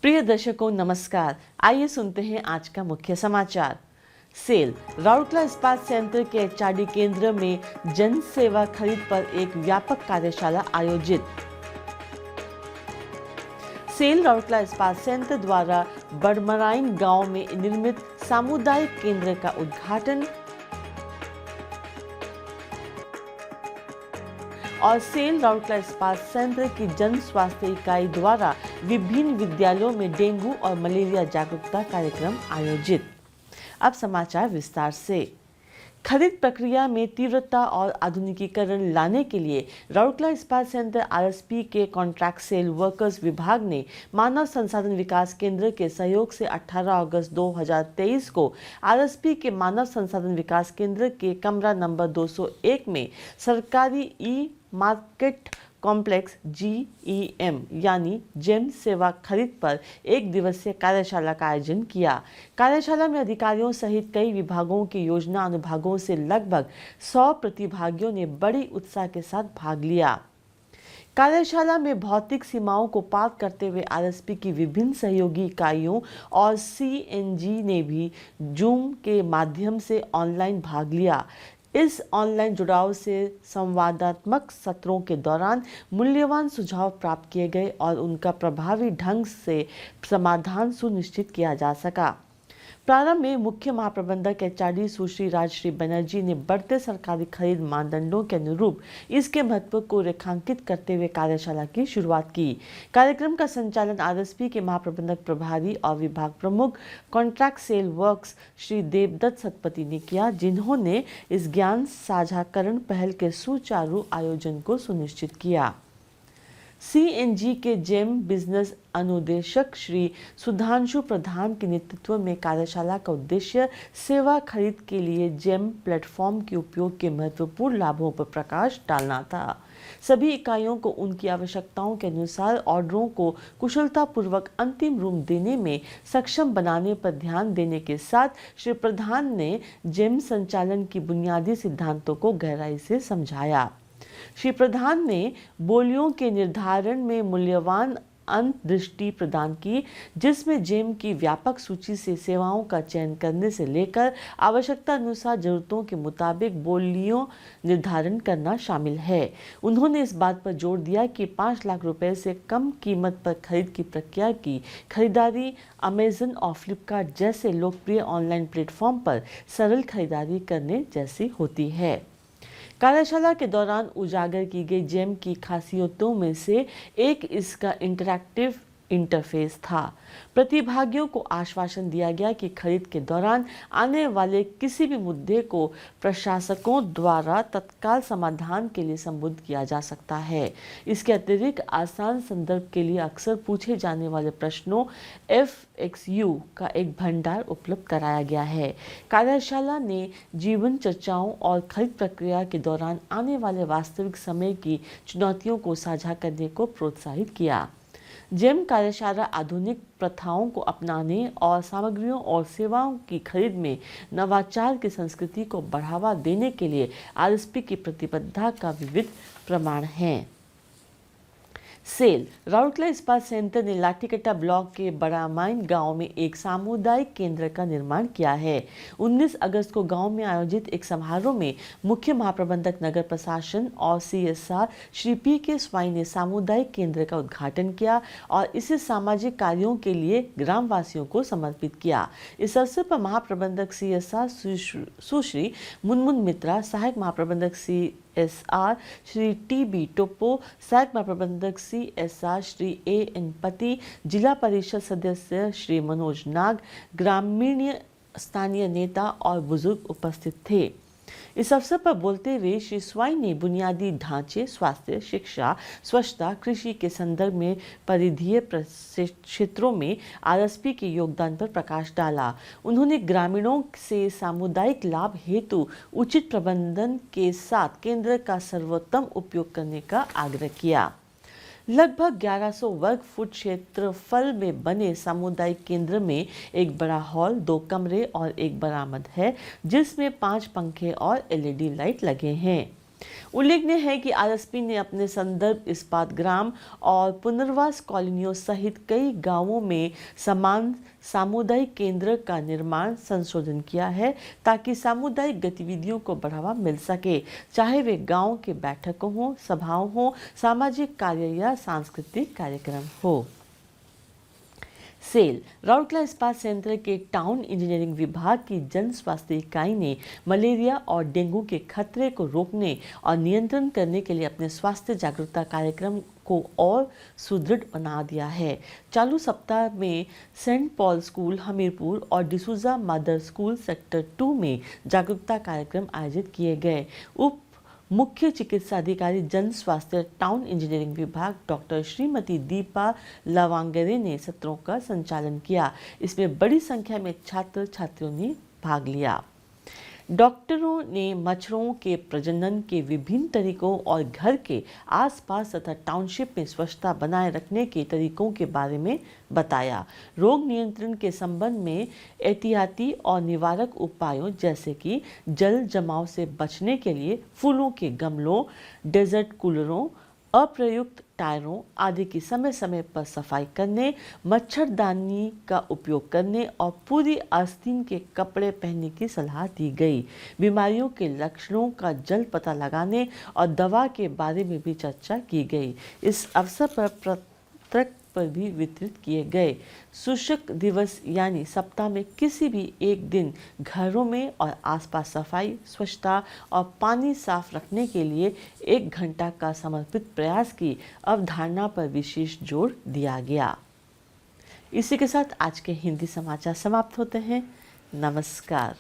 प्रिय दर्शकों नमस्कार। आइए सुनते हैं आज का मुख्य समाचार। सेल राउरकेला इस्पात संयंत्र के एचआरडी केंद्र में जन सेवा खरीद पर एक व्यापक कार्यशाला आयोजित। सेल राउरकेला इस्पात संयंत्र द्वारा बड़मराइन गांव में निर्मित सामुदायिक केंद्र का उद्घाटन और सेल राउरकेला इस्पात संयंत्र की जन स्वास्थ्य इकाई द्वारा विभिन्न विद्यालयों में डेंगू और मलेरिया जागरूकता कार्यक्रम आयोजित। अब समाचार विस्तार से। खरीद प्रक्रिया में तीव्रता और आधुनिकीकरण लाने के लिए राउरकेला इस्पात संयंत्र आरएसपी के कॉन्ट्रैक्ट सेल वर्कर्स विभाग ने मानव संसाधन विकास केंद्र के सहयोग से 18 अगस्त 2023 को आरएसपी के मानव संसाधन विकास केंद्र के कमरा नंबर 201 में सरकारी ई मार्केट कॉम्प्लेक्स GEM यानी जेम सेवा खरीद पर एक दिवसीय कार्यशाला का आयोजन किया। कार्यशाला में अधिकारियों सहित कई विभागों के योजना अनुभागों से लगभग 100 प्रतिभागियों ने बड़ी उत्साह के साथ भाग लिया। कार्यशाला में भौतिक सीमाओं को पार करते हुए आरएसपी की विभिन्न सहयोगी इकाइयों और CNG ने भी जूम के माध्यम से ऑनलाइन भाग लिया। इस ऑनलाइन जुड़ाव से संवादात्मक सत्रों के दौरान मूल्यवान सुझाव प्राप्त किए गए और उनका प्रभावी ढंग से समाधान सुनिश्चित किया जा सका। प्रारंभ में मुख्य महाप्रबंधक एचआरडी सुश्री राजश्री बनर्जी ने बढ़ते सरकारी खरीद मानदंडों के अनुरूप इसके महत्व को रेखांकित करते हुए कार्यशाला की शुरुआत की। कार्यक्रम का संचालन आरएसपी के महाप्रबंधक प्रभारी और विभाग प्रमुख contract cell works Shri Devdutt Satpathy ने किया, जिन्होंने इस ज्ञान साझाकरण पहल के सुचारू आयोजन को सुनिश्चित किया। CNG के जेम बिजनेस अनुदेशक श्री सुधांशु प्रधान के नेतृत्व में कार्यशाला का उद्देश्य सेवा खरीद के लिए जेम प्लेटफॉर्म के उपयोग के महत्वपूर्ण लाभों पर प्रकाश डालना था। सभी इकाइयों को उनकी आवश्यकताओं के अनुसार ऑर्डरों को कुशलतापूर्वक अंतिम रूप देने में सक्षम बनाने पर ध्यान देने के साथ श्री प्रधान ने जेम संचालन की बुनियादी सिद्धांतों को गहराई से समझाया। श्री प्रधान ने बोलियों के निर्धारण में मूल्यवान अंतर्दृष्टि प्रदान की, जिसमें जेम की व्यापक सूची से सेवाओं का चयन करने से लेकर आवश्यकता अनुसार जरूरतों के मुताबिक बोलियों निर्धारण करना शामिल है। उन्होंने इस बात पर जोर दिया कि 5 लाख रुपए से कम कीमत पर खरीद की प्रक्रिया की खरीदारी अमेजन और फ्लिपकार्ट जैसे लोकप्रिय ऑनलाइन प्लेटफॉर्म पर सरल खरीदारी करने जैसी होती है। कार्यशाला के दौरान उजागर की गई जेम की खासियतों में से एक इसका इंटरैक्टिव इंटरफेस था। प्रतिभागियों को आश्वासन दिया गया कि खरीद के दौरान आने वाले किसी भी मुद्दे को प्रशासकों द्वारा तत्काल समाधान के लिए संबोधित किया जा सकता है। इसके अतिरिक्त आसान संदर्भ के लिए अक्सर पूछे जाने वाले प्रश्नों FAQ का एक भंडार उपलब्ध कराया गया है। कार्यशाला ने जीवन चर्चाओं और खरीद प्रक्रिया के दौरान आने वाले वास्तविक समय की चुनौतियों को साझा करने को प्रोत्साहित किया। जेम कार्यशाला आधुनिक प्रथाओं को अपनाने और सामग्रियों और सेवाओं की खरीद में नवाचार की संस्कृति को बढ़ावा देने के लिए आरएसपी की प्रतिबद्धता का विविध प्रमाण है। सेल राउरकेला इस्पात संयंत्र ने लाठीकटा ब्लॉक के बड़मराइन गांव में एक सामुदायिक केंद्र का निर्माण किया है। 19 अगस्त को गांव में आयोजित एक समारोह में मुख्य महाप्रबंधक नगर प्रशासन और CSR श्री PK स्वाई ने सामुदायिक केंद्र का उद्घाटन किया और इसे सामाजिक कार्यों के लिए ग्रामवासियों को समर्पित किया। इस अवसर पर महाप्रबंधक CSR सुश्री मुनमुन मित्रा, सहायक महाप्रबंधक CSR श्री TB टोप्पो, सहायक महाप्रबंधक CSR श्री AN पति, जिला परिषद सदस्य श्री मनोज नाग, ग्रामीण स्थानीय नेता और बुजुर्ग उपस्थित थे। इस अवसर पर बोलते हुए श्री स्वाई ने बुनियादी ढांचे, स्वास्थ्य, शिक्षा, स्वच्छता, कृषि के संदर्भ में परिधीय क्षेत्रों में आरएसपी के योगदान पर प्रकाश डाला। उन्होंने ग्रामीणों से सामुदायिक लाभ हेतु उचित प्रबंधन के साथ केंद्र का सर्वोत्तम उपयोग करने का आग्रह किया। लगभग 1100 वर्ग फुट क्षेत्रफल में बने सामुदायिक केंद्र में एक बड़ा हॉल, 2 कमरे और एक बरामद है, जिसमें 5 पंखे और LED लाइट लगे हैं। उल्लेखनीय है कि आरएसपी ने अपने संदर्भ इस्पात ग्राम और पुनर्वास कॉलोनियों सहित कई गांवों में समान सामुदायिक केंद्र का निर्माण संशोधन किया है ताकि सामुदायिक गतिविधियों को बढ़ावा मिल सके, चाहे वे गांव के बैठकों हो, सभाओं हो, सामाजिक कार्य या सांस्कृतिक कार्यक्रम हो। सेल राउरकेला इस्पात संयंत्र के टाउन इंजीनियरिंग विभाग की जन स्वास्थ्य इकाई ने मलेरिया और डेंगू के खतरे को रोकने और नियंत्रण करने के लिए अपने स्वास्थ्य जागरूकता कार्यक्रम को और सुदृढ़ बना दिया है। चालू सप्ताह में सेंट पॉल स्कूल हमीरपुर और डिसूजा मदर स्कूल सेक्टर 2 में जागरूकता कार्यक्रम आयोजित किए गए। उप मुख्य चिकित्सा अधिकारी जन स्वास्थ्य टाउन इंजीनियरिंग विभाग डॉक्टर श्रीमती दीपा लवांगरे ने सत्रों का संचालन किया। इसमें बड़ी संख्या में छात्र छात्रियों ने भाग लिया। डॉक्टरों ने मच्छरों के प्रजनन के विभिन्न तरीकों और घर के आसपास तथा टाउनशिप में स्वच्छता बनाए रखने के तरीकों के बारे में बताया। रोग नियंत्रण के संबंध में एहतियाती और निवारक उपायों जैसे कि जल जमाव से बचने के लिए फूलों के गमलों, डेजर्ट कूलरों, अप्रयुक्त टायरों आदि की समय समय पर सफाई करने, मच्छरदानी का उपयोग करने और पूरी आस्तीन के कपड़े पहनने की सलाह दी गई। बीमारियों के लक्षणों का जल्द पता लगाने और दवा के बारे में भी चर्चा की गई। इस अवसर पर पत्रक पर भी वितरित किए गए। शुष्क दिवस यानी सप्ताह में किसी भी एक दिन घरों में और आसपास सफाई, स्वच्छता और पानी साफ रखने के लिए 1 घंटा का समर्पित प्रयास की अवधारणा पर विशेष जोर दिया गया। इसी के साथ आज के हिंदी समाचार समाप्त होते हैं। नमस्कार।